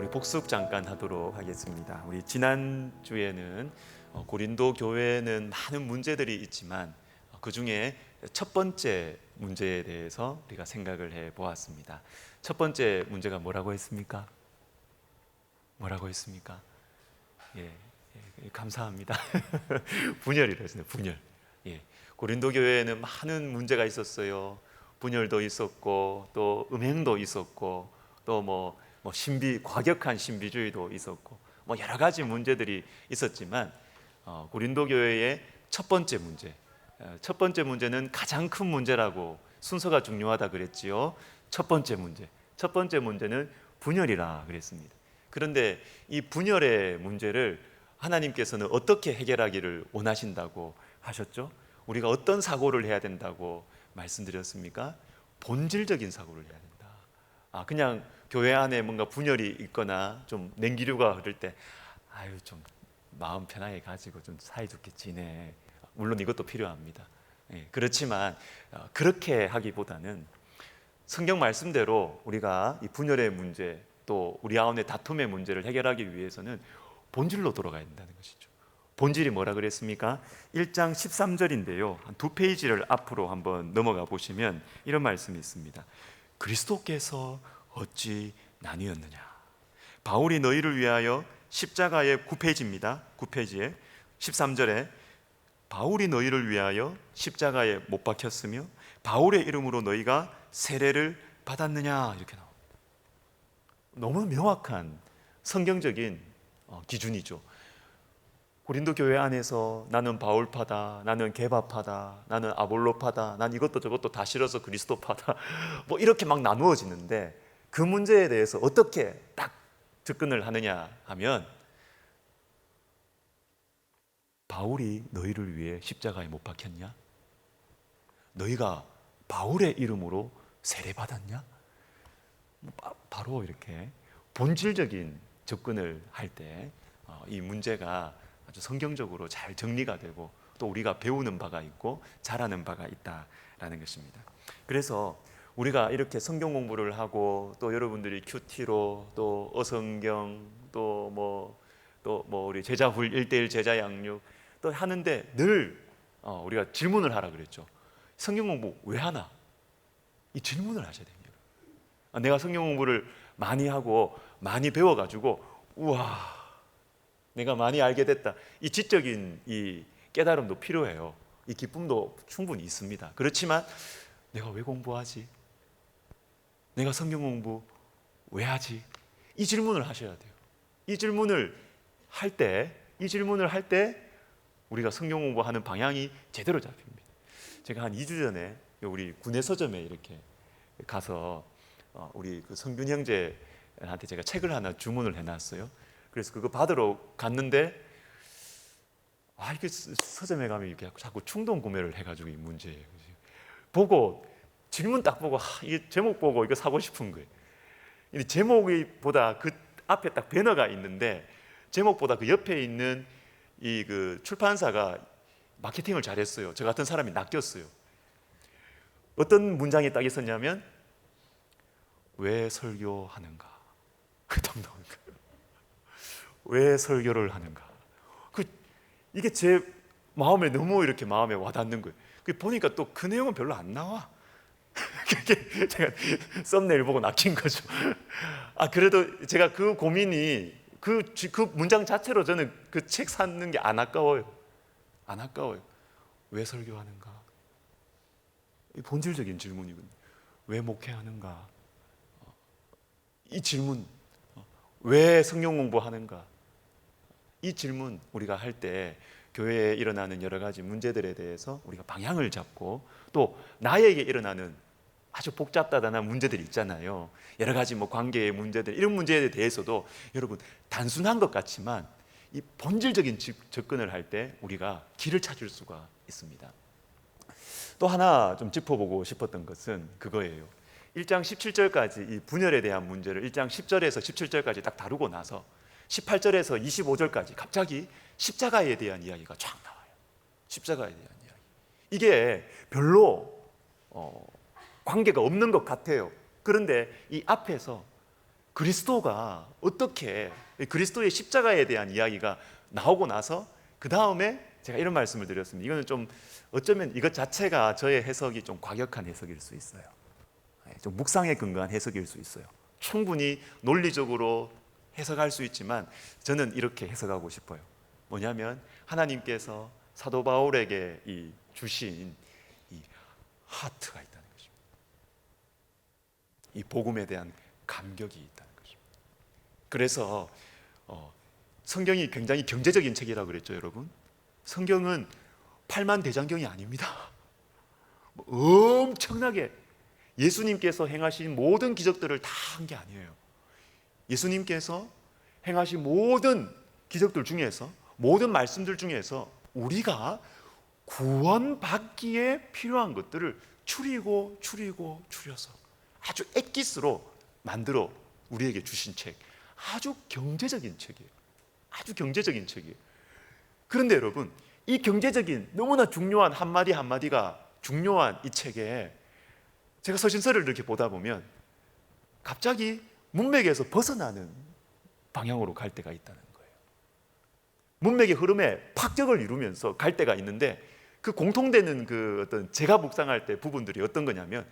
우리 복습 잠깐 하도록 하겠습니다. 우리 지난 주에는 고린도 교회는 많은 문제들이 있지만 그 중에 첫 번째 문제에 대해서 우리가 생각을 해 보았습니다. 첫 번째 문제가 뭐라고 했습니까? 뭐라고 했습니까? 예, 감사합니다. 분열이라고 했습니다. 분열. 예, 고린도 교회에는 많은 문제가 있었어요. 분열도 있었고 또 음행도 있었고 또 신비, 과격한 신비주의도 있었고 여러 가지 문제들이 있었지만 고린도 교회의 첫 번째 문제, 첫 번째 문제는 가장 큰 문제라고 순서가 중요하다 그랬지요. 첫 번째 문제는 분열이라 그랬습니다. 그런데 이 분열의 문제를 하나님께서는 어떻게 해결하기를 원하신다고 하셨죠? 우리가 어떤 사고를 해야 된다고 말씀드렸습니까? 본질적인 사고를 해야 된다. 그냥 교회 안에 뭔가 분열이 있거나 좀 냉기류가 흐를 때 좀 마음 편하게 가지고 좀 사이좋게 지내. 물론 이것도 필요합니다. 그렇지만 그렇게 하기보다는 성경 말씀대로 우리가 이 분열의 문제 또 우리 가운데 다툼의 문제를 해결하기 위해서는 본질로 돌아가야 된다는 것이죠. 본질이 뭐라 그랬습니까? 1장 13절인데요. 한 두 페이지를 앞으로 한번 넘어가 보시면 이런 말씀이 있습니다. 그리스도께서 어찌 나뉘었느냐? 바울이 너희를 위하여 십자가에 9페이지입니다. 9페이지에 13절에 바울이 너희를 위하여 십자가에 못 박혔으며 바울의 이름으로 너희가 세례를 받았느냐? 이렇게 나옵니다. 너무 명확한 성경적인 기준이죠. 고린도 교회 안에서 나는 바울파다, 나는 게바파다, 나는 아볼로파다, 난 이것도 저것도 다 싫어서 그리스도파다 이렇게 막 나누어지는데 그 문제에 대해서 어떻게 딱 접근을 하느냐 하면 바울이 너희를 위해 십자가에 못 박혔냐? 너희가 바울의 이름으로 세례받았냐? 바로 이렇게 본질적인 접근을 할 때 이 문제가 아주 성경적으로 잘 정리가 되고 또 우리가 배우는 바가 있고 잘하는 바가 있다라는 것입니다. 그래서 우리가 이렇게 성경 공부를 하고 또 여러분들이 큐티로 또 어성경 또 우리 제자훈 1:1 제자 양육 또 하는데 늘 우리가 질문을 하라 그랬죠. 성경 공부 왜 하나? 이 질문을 하셔야 됩니다. 내가 성경 공부를 많이 하고 많이 배워가지고 우와 내가 많이 알게 됐다. 이 지적인 이 깨달음도 필요해요. 이 기쁨도 충분히 있습니다. 그렇지만 내가 왜 공부하지? 내가 성경 공부 왜 하지? 이 질문을 하셔야 돼요. 이 질문을 할 때 우리가 성경 공부하는 방향이 제대로 잡힙니다. 제가 한 2주 전에 우리 군내 서점에 이렇게 가서 우리 그 성균 형제한테 제가 책을 하나 주문을 해놨어요. 그래서 그거 받으러 갔는데 이게 서점에 가면 이렇게 자꾸 충동 구매를 해가지고 이 문제예요. 보고 질문 딱 보고 이게 제목 보고 이거 사고 싶은 거예요. 근데 제목보다 그 앞에 딱 배너가 있는데 제목보다 그 옆에 있는 이 그 출판사가 마케팅을 잘했어요. 저 같은 사람이 낚였어요. 어떤 문장이 딱 있었냐면 왜 설교하는가? 왜 설교를 하는가? 이게 제 마음에 너무 이렇게 마음에 와닿는 거예요. 보니까 또 그 내용은 별로 안 나와. 그게 제가 썸네일 보고 낚인 거죠. 그래도 제가 그 고민이 그 문장 자체로 저는 그 책 사는 게 안 아까워요. 안 아까워요. 왜 설교하는가? 이 본질적인 질문이거든요. 왜 목회하는가? 이 질문, 왜 성경 공부하는가? 이 질문 우리가 할 때 교회에 일어나는 여러 가지 문제들에 대해서 우리가 방향을 잡고 또 나에게 일어나는 아주 복잡다단한 문제들이 있잖아요. 여러 가지 관계의 문제들 이런 문제에 대해서도 여러분 단순한 것 같지만 이 본질적인 접근을 할 때 우리가 길을 찾을 수가 있습니다. 또 하나 좀 짚어보고 싶었던 것은 그거예요. 1장 17절까지 이 분열에 대한 문제를 1장 10절에서 17절까지 딱 다루고 나서 18절에서 25절까지 갑자기 십자가에 대한 이야기가 쫙 나와요. 십자가에 대한 이야기. 이게 별로 관계가 없는 것 같아요. 그런데 이 앞에서 그리스도가 어떻게 그리스도의 십자가에 대한 이야기가 나오고 나서 그 다음에 제가 이런 말씀을 드렸습니다. 이거는 좀 어쩌면 이것 자체가 저의 해석이 좀 과격한 해석일 수 있어요. 좀 묵상에 근거한 해석일 수 있어요. 충분히 논리적으로 해석할 수 있지만 저는 이렇게 해석하고 싶어요. 뭐냐면 하나님께서 사도 바울에게 주신 이 하트가 있다는 것입니다. 이 복음에 대한 감격이 있다는 것입니다. 그래서 성경이 굉장히 경제적인 책이라고 그랬죠, 여러분. 성경은 팔만대장경이 아닙니다. 엄청나게 예수님께서 행하신 모든 기적들을 다 한 게 아니에요. 예수님께서 행하신 모든 기적들 중에서, 모든 말씀들 중에서 우리가 구원받기에 필요한 것들을 추려서 아주 엑기스로 만들어 우리에게 주신 책. 아주 경제적인 책이에요. 아주 경제적인 책이에요. 그런데 여러분, 이 경제적인 너무나 중요한 한마디 한마디가 중요한 이 책에 제가 서신서를 이렇게 보다 보면 갑자기 문맥에서 벗어나는 방향으로 갈 때가 있다는 거예요. 문맥의 흐름에 파격을 이루면서 갈 때가 있는데, 그 공통되는 그 어떤 제가 묵상할 때 부분들이 어떤 거냐면,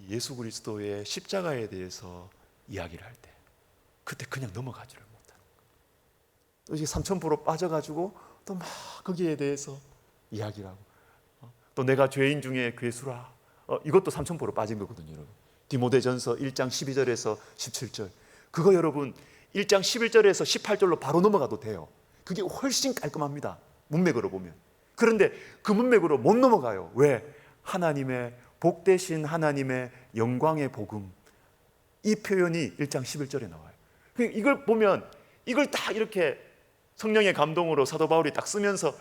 예수 그리스도의 십자가에 대해서 이야기를 할 때 그때 그냥 넘어가지를 못하는 거예요. 3000% 빠져가지고 또 막 거기에 대해서 이야기를 하고, 또 내가 죄인 중에 괴수라, 이것도 3000% 빠진 거거든요, 여러분. 디모데전서 1장 12절에서 17절, 그거 여러분 1장 11절에서 18절로 바로 넘어가도 돼요. 그게 훨씬 깔끔합니다, 문맥으로 보면. 그런데 그 문맥으로 못 넘어가요. 왜? 하나님의 복되신 하나님의 영광의 복음, 이 표현이 1장 11절에 나와요. 이걸 보면, 이걸 딱 이렇게 성령의 감동으로 사도 바울이 딱 쓰면서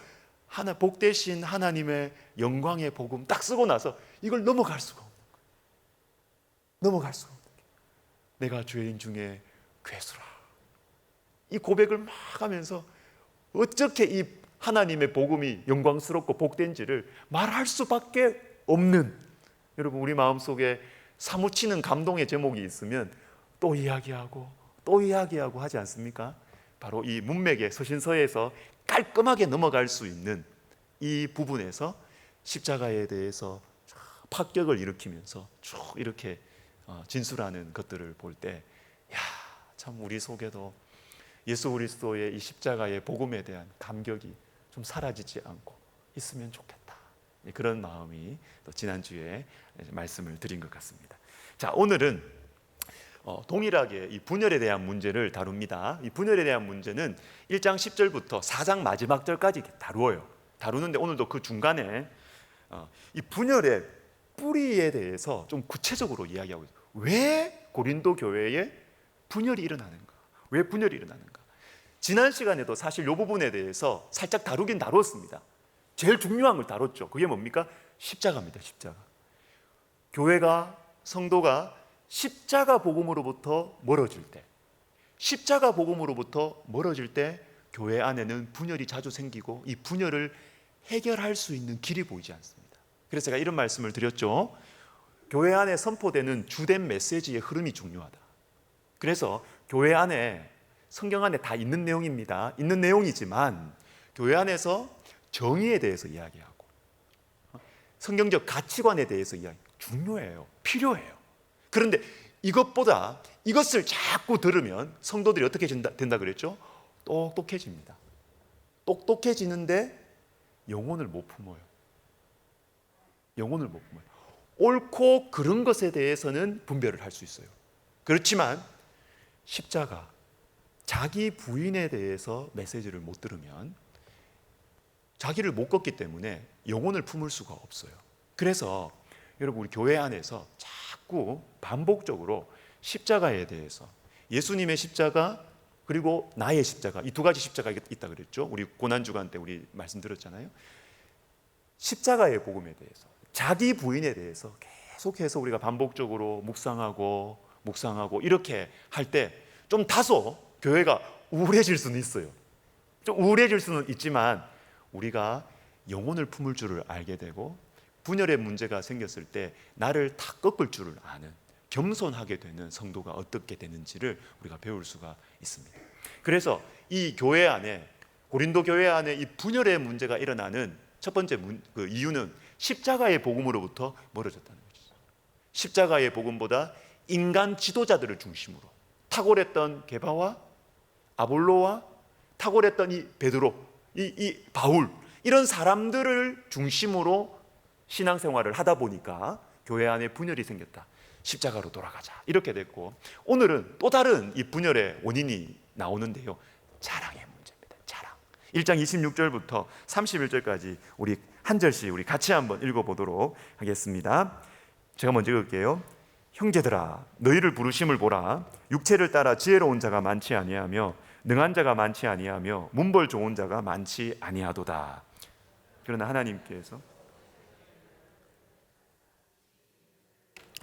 복되신 하나님의 영광의 복음 딱 쓰고 나서 이걸 넘어갈 수가 없는 거예요. 넘어갈 수가 없는 거예요. 내가 죄인 중에 괴수라, 이 고백을 막 하면서 어떻게 이 하나님의 복음이 영광스럽고 복된지를 말할 수밖에 없는, 여러분, 우리 마음속에 사무치는 감동의 제목이 있으면 또 이야기하고 또 이야기하고 하지 않습니까? 바로 이 문맥의 서신서에서 깔끔하게 넘어갈 수 있는 이 부분에서 십자가에 대해서 파격을 일으키면서 쭉 이렇게 진술하는 것들을 볼 때, 참 우리 속에도 예수 그리스도의 이 십자가의 복음에 대한 감격이 좀 사라지지 않고 있으면 좋겠다, 그런 마음이 또 지난주에 말씀을 드린 것 같습니다. 자, 오늘은 동일하게 이 분열에 대한 문제를 다룹니다. 이 분열에 대한 문제는 1장 10절부터 4장 마지막 절까지 다루는데, 오늘도 그 중간에 이 분열의 뿌리에 대해서 좀 구체적으로 이야기하고 있어요. 왜 고린도 교회에 분열이 일어나는가? 왜 분열이 일어나는가? 지난 시간에도 사실 이 부분에 대해서 살짝 다루긴 다뤘습니다. 제일 중요한 걸 다뤘죠. 그게 뭡니까? 십자가입니다. 십자가. 교회가, 성도가 십자가 복음으로부터 멀어질 때, 십자가 복음으로부터 멀어질 때 교회 안에는 분열이 자주 생기고, 이 분열을 해결할 수 있는 길이 보이지 않습니다. 그래서 제가 이런 말씀을 드렸죠. 교회 안에 선포되는 주된 메시지의 흐름이 중요하다. 그래서 교회 안에, 성경 안에 다 있는 내용입니다. 있는 내용이지만 교회 안에서 정의에 대해서 이야기하고 성경적 가치관에 대해서 중요해요. 필요해요. 그런데 이것보다, 이것을 자꾸 들으면 성도들이 어떻게 된다 그랬죠? 똑똑해집니다. 똑똑해지는데 영혼을 못 품어요. 영혼을 못 품어요. 옳고 그른 것에 대해서는 분별을 할 수 있어요. 그렇지만 십자가, 자기 부인에 대해서 메시지를 못 들으면 자기를 못 걷기 때문에 영혼을 품을 수가 없어요. 그래서 여러분, 우리 교회 안에서 자꾸 반복적으로 십자가에 대해서, 예수님의 십자가 그리고 나의 십자가, 이 두 가지 십자가가 있다 그랬죠. 우리 고난주간 때 우리 말씀드렸잖아요. 십자가의 복음에 대해서, 자기 부인에 대해서 계속해서 우리가 반복적으로 묵상하고 이렇게 할 때 좀 다소 교회가 우울해질 수는 있어요. 좀 우울해질 수는 있지만 우리가 영혼을 품을 줄을 알게 되고, 분열의 문제가 생겼을 때 나를 다 꺾을 줄을 아는, 겸손하게 되는 성도가 어떻게 되는지를 우리가 배울 수가 있습니다. 그래서 이 교회 안에, 고린도 교회 안에 이 분열의 문제가 일어나는 첫 번째 이유는 십자가의 복음으로부터 멀어졌다는 것이죠. 십자가의 복음보다 인간 지도자들을 중심으로 탁월했던 게바와 아볼로와 탁월했던 이 베드로, 이 바울, 이런 사람들을 중심으로 신앙생활을 하다 보니까 교회 안에 분열이 생겼다. 십자가로 돌아가자, 이렇게 됐고, 오늘은 또 다른 이 분열의 원인이 나오는데요, 자랑의 문제입니다. 자랑. 1장 26절부터 31절까지 우리 한 절씩 우리 같이 한번 읽어보도록 하겠습니다. 제가 먼저 읽을게요. 형제들아, 너희를 부르심을 보라. 육체를 따라 지혜로운 자가 많지 아니하며 능한 자가 많지 아니하며 문벌 좋은 자가 많지 아니하도다. 그러나 하나님께서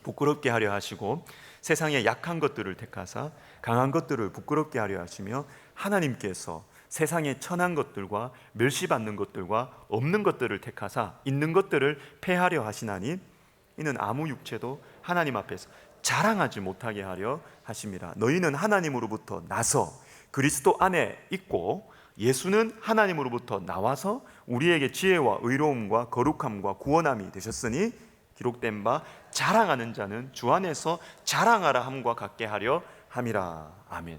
부끄럽게 하려 하시고 세상의 약한 것들을 택하사 강한 것들을 부끄럽게 하려 하시며, 하나님께서 세상의 천한 것들과 멸시받는 것들과 없는 것들을 택하사 있는 것들을 폐하려 하시나니 이는 아무 육체도 하나님 앞에서 자랑하지 못하게 하려 하심이라. 너희는 하나님으로부터 나서 그리스도 안에 있고 예수는 하나님으로부터 나와서 우리에게 지혜와 의로움과 거룩함과 구원함이 되셨으니 기록된 바 자랑하는 자는 주 안에서 자랑하라 함과 같게 하려 함이라. 아멘.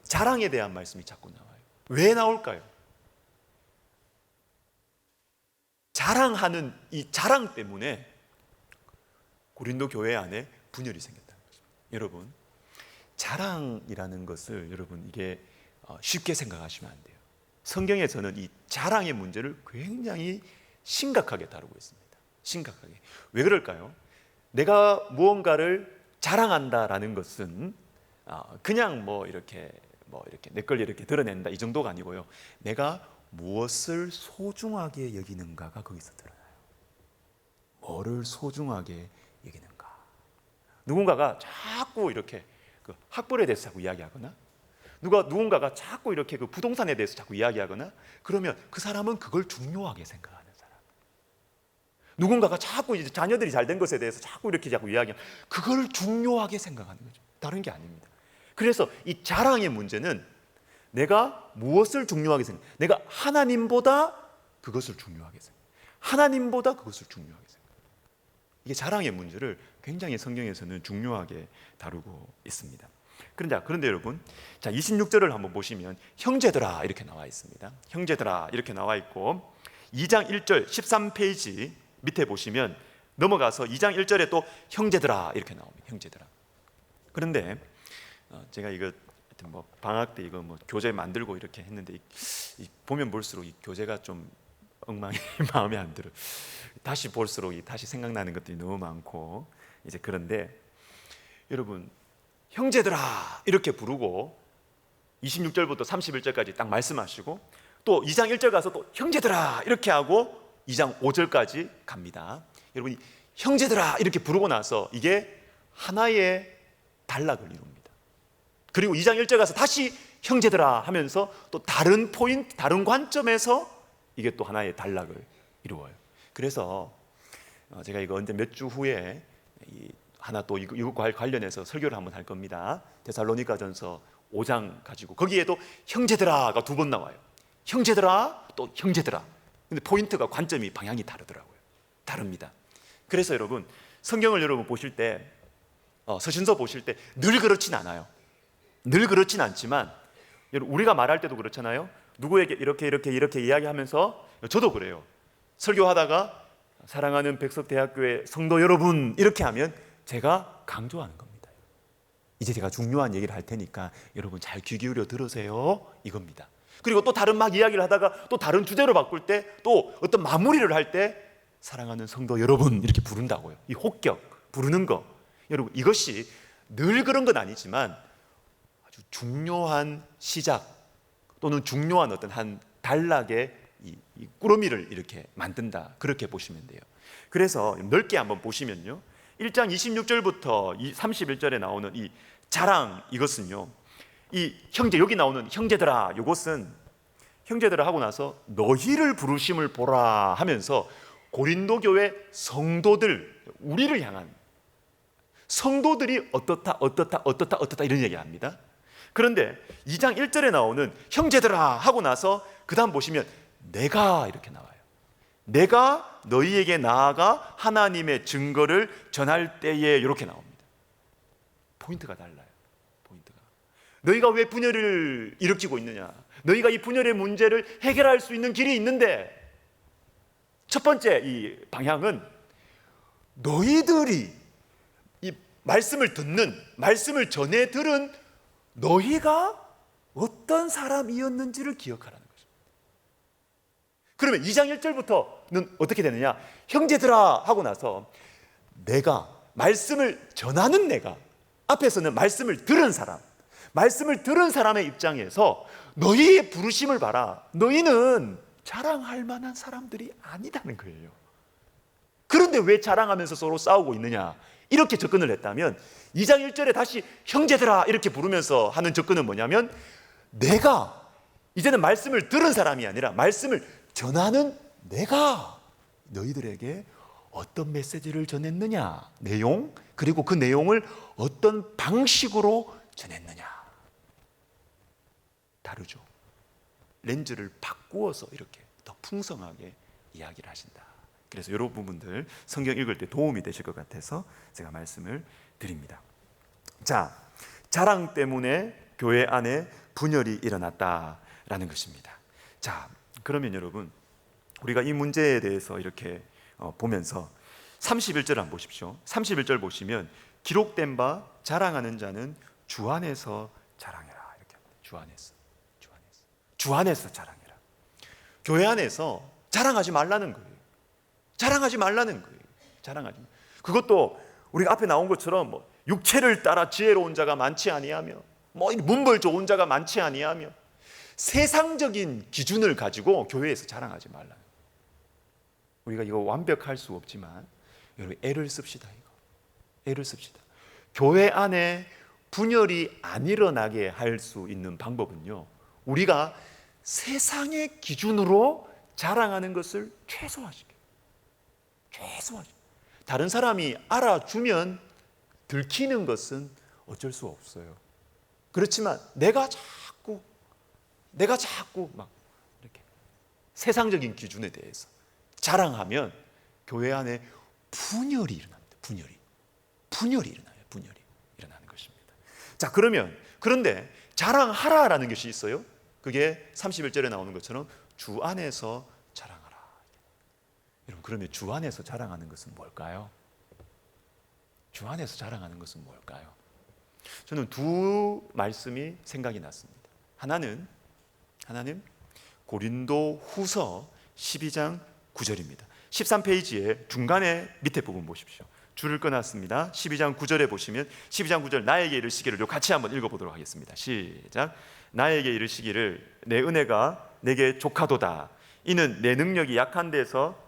자랑에 대한 말씀이 자꾸 나와요. 왜 나올까요? 자랑하는 이 자랑 때문에 고린도 교회 안에 분열이 생겼다는 거죠. 여러분, 자랑이라는 것을 여러분 이게 쉽게 생각하시면 안 돼요. 성경에서는 이 자랑의 문제를 굉장히 심각하게 다루고 있습니다. 심각하게. 왜 그럴까요? 내가 무언가를 자랑한다라는 것은 그냥 이렇게 내 걸 이렇게 드러낸다, 이 정도가 아니고요. 내가 무엇을 소중하게 여기는가가 거기서 드러나요. 뭐를 소중하게 여기는가. 누군가가 자꾸 이렇게 그 학벌에 대해서 자꾸 이야기하거나, 누군가가 자꾸 이렇게 그 부동산에 대해서 자꾸 이야기하거나, 그러면 그 사람은 그걸 중요하게 생각하는 사람. 누군가가 자꾸 이제 자녀들이 잘 된 것에 대해서 자꾸 이야기하면 그걸 중요하게 생각하는 거죠. 다른 게 아닙니다. 그래서 이 자랑의 문제는 내가 무엇을 중요하게 생각, 내가 하나님보다 그것을 중요하게 생각, 하나님보다 그것을 중요하게 생각. 이게 자랑의 문제를 굉장히 성경에서는 중요하게 다루고 있습니다. 그런데 여러분, 자 26절을 한번 보시면 형제들아 이렇게 나와 있습니다. 형제들아 이렇게 나와 있고, 2장 1절 13페이지 밑에 보시면 넘어가서 2장 1절에 또 형제들아 이렇게 나옵니다. 형제들아. 그런데 제가 이거 방학 때 이거 교재 만들고 이렇게 했는데 보면 볼수록 이 교재가 좀 엉망이 마음에 안 들어요. 다시 볼수록 다시 생각나는 것들이 너무 많고, 이제 그런데 여러분, 형제들아 이렇게 부르고 26절부터 31절까지 딱 말씀하시고, 또 2장 1절 가서 또 형제들아 이렇게 하고 2장 5절까지 갑니다. 여러분, 형제들아 이렇게 부르고 나서 이게 하나의 단락을 이룹니다. 그리고 2장 1절 가서 다시 형제들아 하면서 또 다른 포인트, 다른 관점에서 이게 또 하나의 단락을 이루어요. 그래서 제가 이거 언제 몇 주 후에 하나 또 이것과 관련해서 설교를 한번 할 겁니다. 데살로니가전서 5장 가지고, 거기에도 형제들아가 2번 나와요. 형제들아, 또 형제들아. 근데 포인트가, 관점이, 방향이 다르더라고요. 다릅니다. 그래서 여러분, 성경을 여러분 보실 때, 서신서 보실 때 늘 그렇진 않아요. 늘 그렇진 않지만 우리가 말할 때도 그렇잖아요. 누구에게 이렇게 이야기하면서, 저도 그래요. 설교하다가 사랑하는 백석대학교의 성도 여러분 이렇게 하면 제가 강조하는 겁니다. 이제 제가 중요한 얘기를 할 테니까 여러분 잘 귀 기울여 들으세요, 이겁니다. 그리고 또 다른 막 이야기를 하다가 또 다른 주제로 바꿀 때, 또 어떤 마무리를 할 때 사랑하는 성도 여러분 이렇게 부른다고요. 이 혹격 부르는 거, 여러분 이것이 늘 그런 건 아니지만 아주 중요한 시작 또는 중요한 어떤 한 단락의 이 꾸러미를 이렇게 만든다, 그렇게 보시면 돼요. 그래서 넓게 한번 보시면요, 1장 26절부터 31절에 나오는 이 자랑, 이것은요, 이 형제, 여기 나오는 형제들아, 이것은 형제들아 하고 나서 너희를 부르심을 보라 하면서 고린도 교회 성도들, 우리를 향한, 성도들이 어떻다 이런 얘기 합니다. 그런데 2장 1절에 나오는 형제들아 하고 나서 그 다음 보시면 내가 이렇게 나와요. 내가 너희에게 나아가 하나님의 증거를 전할 때에 이렇게 나옵니다. 포인트가 달라요. 포인트가. 너희가 왜 분열을 일으키고 있느냐? 너희가 이 분열의 문제를 해결할 수 있는 길이 있는데, 첫 번째 이 방향은 너희들이 이 말씀을 듣는, 말씀을 전해 들은 너희가 어떤 사람이었는지를 기억하라는 거죠. 그러면 2장 1절부터는 어떻게 되느냐? 형제들아 하고 나서 내가, 말씀을 전하는 내가, 앞에서는 말씀을 들은 사람, 말씀을 들은 사람의 입장에서 너희의 부르심을 봐라. 너희는 자랑할 만한 사람들이 아니다는 거예요. 그런데 왜 자랑하면서 서로 싸우고 있느냐? 이렇게 접근을 했다면 2장 1절에 다시 형제들아 이렇게 부르면서 하는 접근은 뭐냐면, 내가 이제는 말씀을 들은 사람이 아니라 말씀을 전하는 내가 너희들에게 어떤 메시지를 전했느냐, 내용, 그리고 그 내용을 어떤 방식으로 전했느냐. 다르죠. 렌즈를 바꾸어서 이렇게 더 풍성하게 이야기를 하신다. 그래서 이런 부분들 성경 읽을 때 도움이 되실 것 같아서 제가 말씀을 드립니다. 자, 자랑 때문에 교회 안에 분열이 일어났다라는 것입니다. 자, 그러면 여러분, 우리가 이 문제에 대해서 이렇게 보면서 31절 한번 보십시오. 31절 보시면 기록된 바 자랑하는 자는 주 안에서 자랑해라 이렇게 합니다. 주 안에서 자랑해라. 교회 안에서 자랑하지 말라는 거예요. 자랑하지 말라는 거예요. 자랑하지. 그것도 우리가 앞에 나온 것처럼 뭐 육체를 따라 지혜로운 자가 많지 아니하며, 뭐 문벌 좋은 자가 많지 아니하며, 세상적인 기준을 가지고 교회에서 자랑하지 말라. 우리가 이거 완벽할 수 없지만 여러분 애를 씁시다. 애를 씁시다. 교회 안에 분열이 안 일어나게 할 수 있는 방법은요, 우리가 세상의 기준으로 자랑하는 것을 최소화시켜요. 다른 사람이 알아주면 들키는 것은 어쩔 수 없어요. 그렇지만 내가 자꾸 막 이렇게 세상적인 기준에 대해서 자랑하면 교회 안에 분열이 일어납니다. 분열이 일어나는 것입니다. 자, 그런데 자랑하라라는 것이 있어요. 그게 31절에 나오는 것처럼 주 안에서 자랑하라. 여러분, 그러면 주 안에서 자랑하는 것은 뭘까요? 주 안에서 자랑하는 것은 뭘까요? 저는 두 말씀이 생각이 났습니다. 하나는 고린도 후서 12장 9절입니다. 13페이지에 중간에 밑에 부분 보십시오. 줄을 끊었습니다. 12장 9절에 보시면 12장 9절 나에게 이르시기를 같이 한번 읽어보도록 하겠습니다. 시작. 나에게 이르시기를 내 은혜가 내게 족하도다. 이는 내 능력이 약한 데서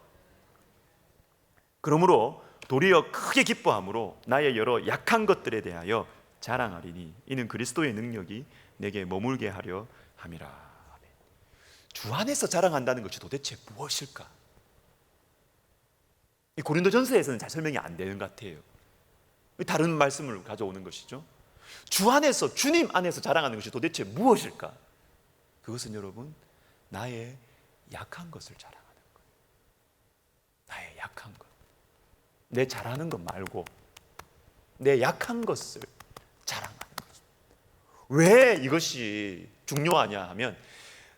그러므로 도리어 크게 기뻐함으로 나의 여러 약한 것들에 대하여 자랑하리니 이는 그리스도의 능력이 내게 머물게 하려 함이라. 주 안에서 자랑한다는 것이 도대체 무엇일까? 이 고린도전서에서는 잘 설명이 안 되는 것 같아요. 다른 말씀을 가져오는 것이죠. 주 안에서, 주님 안에서 자랑하는 것이 도대체 무엇일까? 그것은 여러분, 나의 약한 것을 자랑하는 거예요. 나의 약한 것. 내 잘하는 것 말고 내 약한 것을 자랑하는 것입니다. 왜 이것이 중요하냐 하면,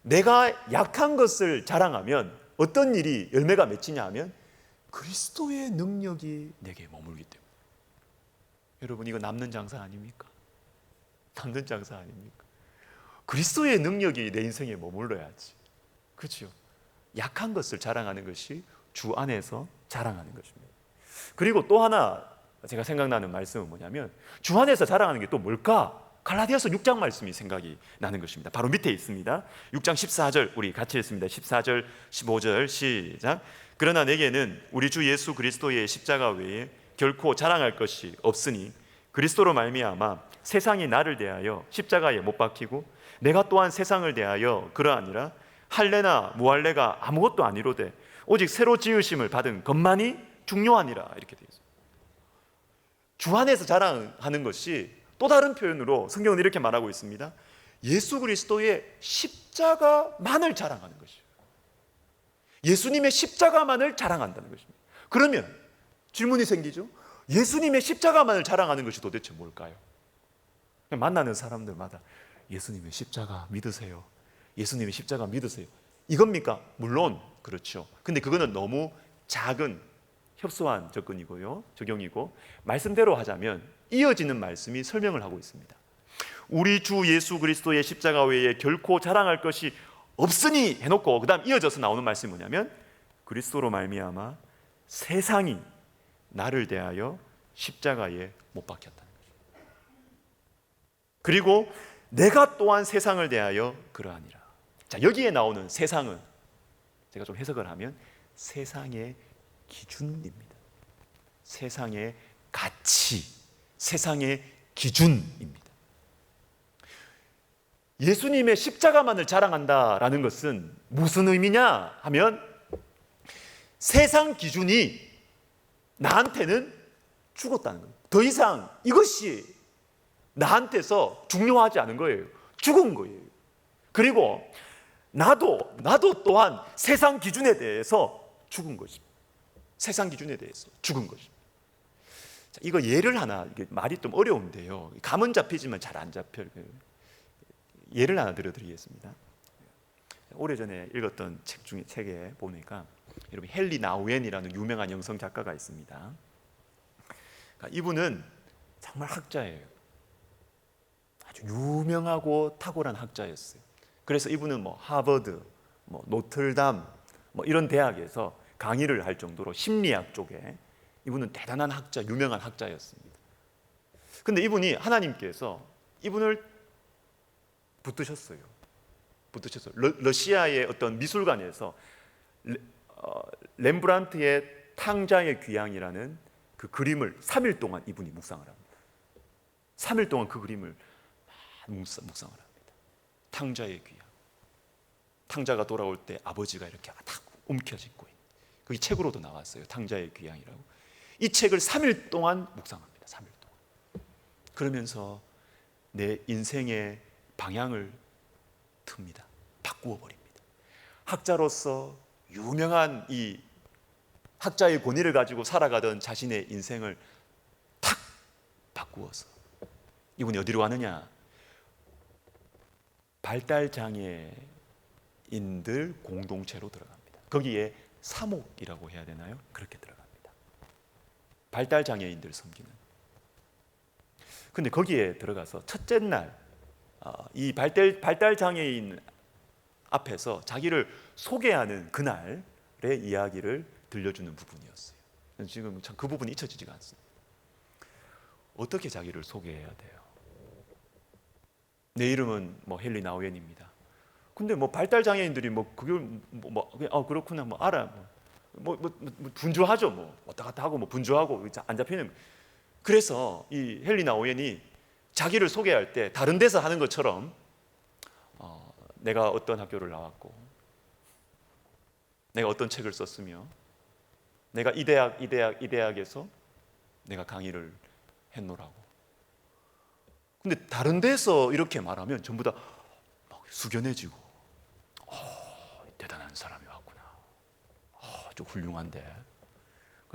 내가 약한 것을 자랑하면 어떤 일이 열매가 맺히냐 하면 그리스도의 능력이 내게 머물기 때문에. 여러분, 이거 남는 장사 아닙니까? 남는 장사 아닙니까? 그리스도의 능력이 내 인생에 머물러야지. 그렇죠? 약한 것을 자랑하는 것이 주 안에서 자랑하는 것입니다. 그리고 또 하나 제가 생각나는 말씀은 뭐냐면, 주 안에서 자랑하는 게 또 뭘까? 갈라디아서 6장 말씀이 생각이 나는 것입니다. 바로 밑에 있습니다. 6장 14절 우리 같이 읽습니다. 14절 15절 시작. 그러나 내게는 우리 주 예수 그리스도의 십자가 외에 결코 자랑할 것이 없으니 그리스도로 말미암아 세상이 나를 대하여 십자가에 못 박히고 내가 또한 세상을 대하여 그러하니라. 할례나 무할례가 아무것도 아니로되 오직 새로 지으심을 받은 것만이 중요하니라. 이렇게 되어 있습니다. 주 안에서 자랑하는 것이 또 다른 표현으로 성경은 이렇게 말하고 있습니다. 예수 그리스도의 십자가만을 자랑하는 것이에요. 예수님의 십자가만을 자랑한다는 것입니다. 그러면 질문이 생기죠. 예수님의 십자가만을 자랑하는 것이 도대체 뭘까요? 만나는 사람들마다 예수님의 십자가 믿으세요. 예수님의 십자가 믿으세요. 이겁니까? 물론 그렇죠. 근데 그거는 너무 작은 협소한 접근이고요, 적용이고, 말씀대로 하자면 이어지는 말씀이 설명을 하고 있습니다. 우리 주 예수 그리스도의 십자가 외에 결코 자랑할 것이 없으니 해놓고 그 다음 이어져서 나오는 말씀이 뭐냐면 그리스도로 말미암아 세상이 나를 대하여 십자가에 못 박혔다는 거죠. 그리고 내가 또한 세상을 대하여 그러하니라. 자, 여기에 나오는 세상은 제가 좀 해석을 하면 세상의 기준입니다. 세상의 가치, 세상의 기준입니다. 예수님의 십자가만을 자랑한다라는 것은 무슨 의미냐 하면 세상 기준이 나한테는 죽었다는 거예요. 더 이상 이것이 나한테서 중요하지 않은 거예요. 죽은 거예요. 그리고 나도 또한 세상 기준에 대해서 죽은 것입니다. 세상 기준에 대해서 죽은 것입니다. 자, 이거 예를 하나, 이게 말이 좀 어려운데요. 감은 잡히지만 잘 안 잡혀요. 예를 하나 들어드리겠습니다. 오래전에 읽었던 책에 보니까 여러분 헨리 나우엔이라는 유명한 영성 작가가 있습니다. 이분은 정말 학자예요. 아주 유명하고 탁월한 학자였어요. 그래서 이분은 하버드, 노틀담 이런 대학에서 강의를 할 정도로 심리학 쪽에 이분은 대단한 학자, 유명한 학자였습니다. 근데 이분이 하나님께서 이분을 붙드셨어요. 러시아의 어떤 미술관에서 렘브란트의 탕자의 귀향이라는 그 그림을 3일 동안 이분이 묵상을 합니다. 3일 동안 그 그림을 묵상을 합니다. 탕자의 귀향. 탕자가 돌아올 때 아버지가 이렇게 딱 움켜쥐고 있는, 그게 책으로도 나왔어요. 탕자의 귀향이라고. 이 책을 3일 동안 묵상합니다. 3일 동안. 그러면서 내 인생의 방향을 틉니다. 바꾸어 버립니다. 학자로서 유명한 이 학자의 권위를 가지고 살아가던 자신의 인생을 탁 바꾸어서 이분이 어디로 가느냐? 발달장애인들 공동체로 들어갑니다. 거기에 사목이라고 해야 되나요? 그렇게 들어갑니다. 발달장애인들 섬기는. 근데 거기에 들어가서 첫째 날 이 발달장애인 앞에서 자기를 소개하는 그날의 이야기를 들려주는 부분이었어요. 지금 참 그 부분이 잊혀지지가 않습니다. 어떻게 자기를 소개해야 돼요? 내 이름은 헨리 나우엔입니다. 근데 발달장애인들이 그걸 그렇구나 알아 분주하죠. 왔다 갔다 하고 분주하고 안 잡히는. 그래서 이 헨리 나우엔이 자기를 소개할 때 다른 데서 하는 것처럼 내가 어떤 학교를 나왔고 내가 어떤 책을 썼으며 내가 이 대학에서 내가 강의를 했노라고. 근데 다른 데서 이렇게 말하면 전부 다 숙연해지고 대단한 사람이 왔구나. 좀 훌륭한데.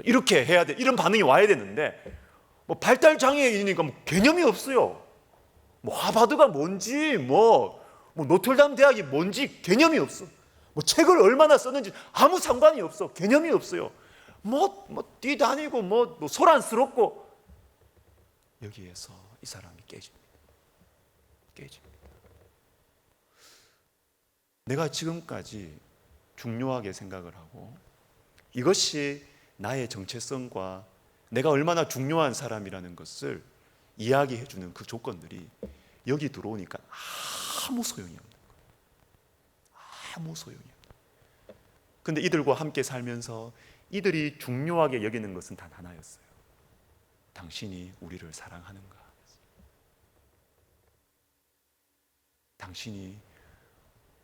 이렇게 해야 돼. 이런 반응이 와야 되는데 발달 장애인이니까 개념이 없어요. 하버드가 뭔지 노틀담 대학이 뭔지 개념이 없어. 책을 얼마나 썼는지 아무 상관이 없어. 개념이 없어요. 뛰다니고 소란스럽고. 여기에서 이 사람이 깨집니다. 내가 지금까지 중요하게 생각을 하고 이것이 나의 정체성과 내가 얼마나 중요한 사람이라는 것을 이야기해 주는 그 조건들이 여기 들어오니까 아무 소용이 없는 거예요. 아무 소용이 없는 거예요. 근데 이들과 함께 살면서 이들이 중요하게 여기는 것은 단 하나였어요. 당신이 우리를 사랑하는가? 당신이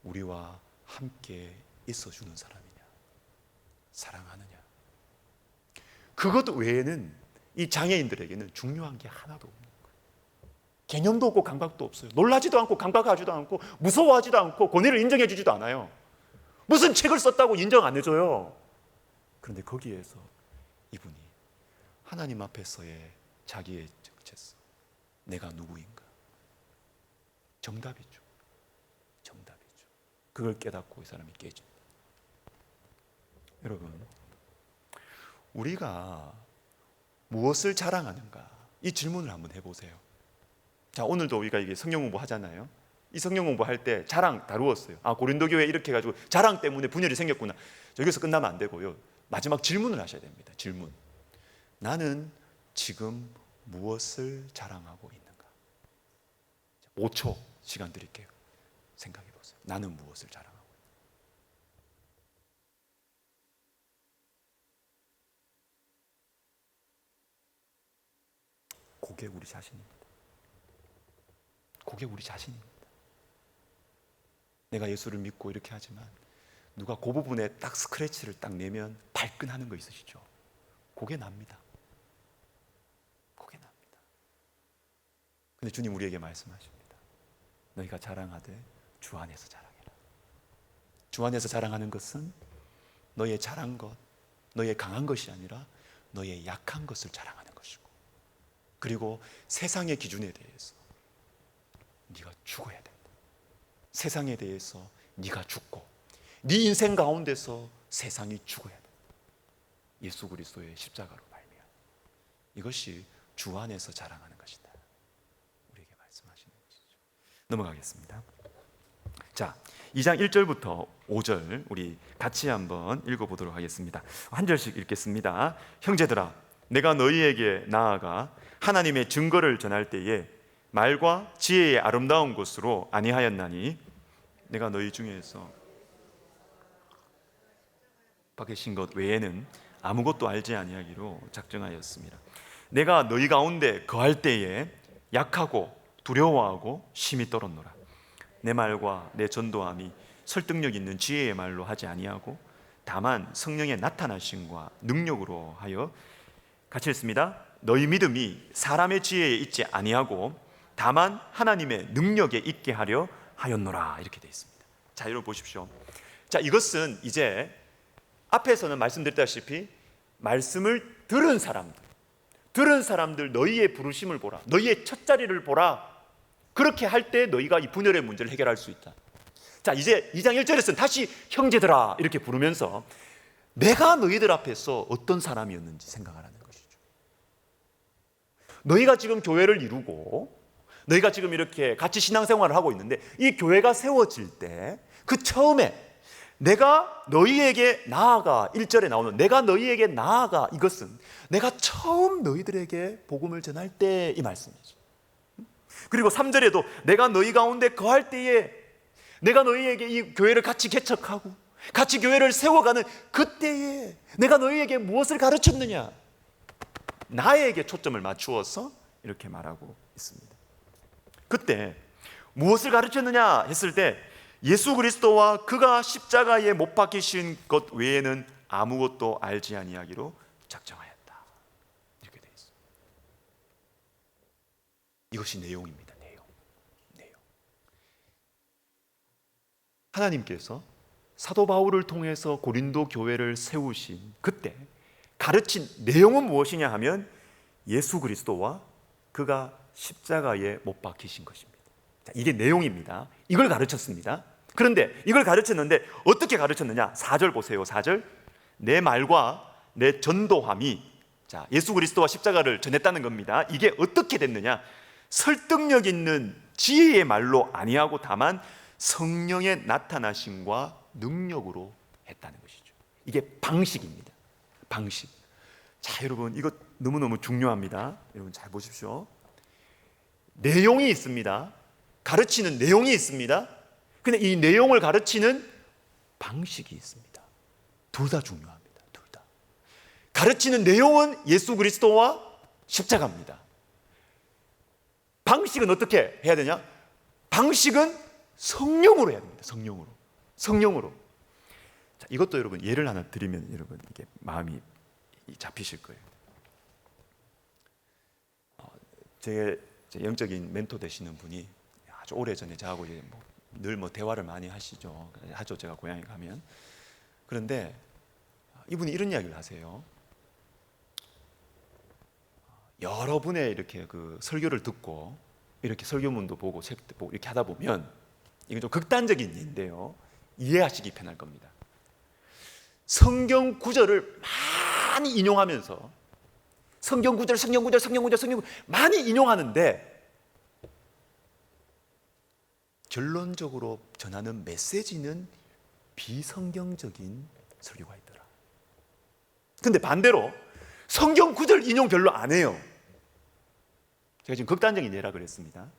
우리와 함께 있어주는 사람이냐? 사랑하느냐? 그것 외에는 이 장애인들에게는 중요한 게 하나도 없는 거예요. 개념도 없고 감각도 없어요. 놀라지도 않고 감각하지도 않고 무서워하지도 않고 권위를 인정해 주지도 않아요. 무슨 책을 썼다고 인정 안 해줘요. 그런데 거기에서 이분이 하나님 앞에서의 자기의 정체성, 내가 누구인가, 정답이죠. 정답이죠. 그걸 깨닫고 이 사람이 깨집니다. 여러분, 우리가 무엇을 자랑하는가, 이 질문을 한번 해보세요. 자, 오늘도 우리가 이게 성경 공부 하잖아요. 이 성경 공부할 때 자랑 다루었어요. 아, 고린도 교회 이렇게 해가지고 자랑 때문에 분열이 생겼구나. 여기서 끝나면 안 되고요. 마지막 질문을 하셔야 됩니다. 질문. 나는 지금 무엇을 자랑하고 있는가? 5초 시간 드릴게요. 생각해 보세요. 나는 무엇을 자랑하고 있는가? 그게 우리 자신입니다. 그게 우리 자신입니다. 내가 예수를 믿고 이렇게 하지만 누가 그 부분에 딱 스크래치를 딱 내면 발끈하는 거 있으시죠? 그게 납니다. 그게 납니다. 근데 주님 우리에게 말씀하십니다. 너희가 자랑하되 주 안에서 자랑해라. 주 안에서 자랑하는 것은 너의 잘한 것, 너의 강한 것이 아니라 너의 약한 것을 자랑하는 것이고, 그리고 세상의 기준에 대해서 네가 죽어야 된다. 세상에 대해서 네가 죽고 네 인생 가운데서 세상이 죽어야 된다. 예수 그리스도의 십자가로 말미암아. 이것이 주 안에서 자랑하는 것이다. 우리에게 말씀하시는 것이죠. 넘어가겠습니다. 자, 2장 1절부터 5절 우리 같이 한번 읽어보도록 하겠습니다. 한 절씩 읽겠습니다. 형제들아, 내가 너희에게 나아가 하나님의 증거를 전할 때에 말과 지혜의 아름다운 것으로 아니하였나니 내가 너희 중에서 계신 것 외에는 아무것도 알지 아니하기로 작정하였습니다. 내가 너희 가운데 거할 때에 약하고 두려워하고 심히 떨었노라. 내 말과 내 전도함이 설득력 있는 지혜의 말로 하지 아니하고 다만 성령의 나타나심과 능력으로 하여, 같이 읽습니다. 너희 믿음이 사람의 지혜에 있지 아니하고 다만 하나님의 능력에 있게 하려 하였노라. 이렇게 되어 있습니다. 자, 여러분 보십시오. 자, 이것은 이제 앞에서는 말씀드렸다시피 말씀을 들은 사람들 너희의 부르심을 보라, 너희의 첫자리를 보라. 그렇게 할 때 너희가 이 분열의 문제를 해결할 수 있다. 자, 이제 2장 1절에서는 다시 형제들아 이렇게 부르면서 내가 너희들 앞에서 어떤 사람이었는지 생각하라는 것이죠. 너희가 지금 교회를 이루고 너희가 지금 이렇게 같이 신앙생활을 하고 있는데, 이 교회가 세워질 때 그 처음에 내가 너희에게 나아가, 1절에 나오는 내가 너희에게 나아가, 이것은 내가 처음 너희들에게 복음을 전할 때 이 말씀이죠. 그리고 3절에도 내가 너희 가운데 거할 때에, 내가 너희에게 이 교회를 같이 개척하고 같이 교회를 세워가는 그때에 내가 너희에게 무엇을 가르쳤느냐, 나에게 초점을 맞추어서 이렇게 말하고 있습니다. 그때 무엇을 가르쳤느냐 했을 때 예수 그리스도와 그가 십자가에 못 박히신 것 외에는 아무것도 알지 아니하기로 작정하였다. 이렇게 되어 있습니다. 이것이 내용입니다. 내용. 하나님께서 사도 바울을 통해서 고린도 교회를 세우신 그때 가르친 내용은 무엇이냐 하면 예수 그리스도와 그가 십자가에 못 박히신 것입니다. 자, 이게 내용입니다. 이걸 가르쳤습니다. 그런데 이걸 가르쳤는데 어떻게 가르쳤느냐? 4절 보세요. 4절. 내 말과 내 전도함이, 자, 예수 그리스도와 십자가를 전했다는 겁니다. 이게 어떻게 됐느냐? 설득력 있는 지혜의 말로 아니하고 다만 성령의 나타나심과 능력으로 했다는 것이죠. 이게 방식입니다. 방식. 자, 여러분 이거 너무너무 중요합니다. 여러분 잘 보십시오. 내용이 있습니다. 가르치는 내용이 있습니다. 근데 이 내용을 가르치는 방식이 있습니다. 둘 다 중요합니다. 둘 다. 가르치는 내용은 예수 그리스도와 십자가입니다. 방식은 어떻게 해야 되냐? 방식은 성령으로 해야 됩니다. 성령으로. 자, 이것도 여러분 예를 하나 드리면 여러분 이게 마음이 잡히실 거예요. 제 영적인 멘토 되시는 분이 아주 오래전에 저하고 늘 대화를 많이 하죠. 제가 고향에 가면. 그런데 이분이 이런 이야기를 하세요. 여러분의 이렇게 설교를 듣고 이렇게 설교문도 보고 책도 보고 이렇게 하다 보면, 이건 좀 극단적인 예인데요, 이해하시기 편할 겁니다. 성경 구절을 많이 인용하면서 성경 구절 많이 인용하는데 결론적으로 전하는 메시지는 비성경적인 설교가 있더라. 근데 반대로 성경 구절 인용 별로 안 해요. 제가 지금 극단적인 예라 그랬습니다.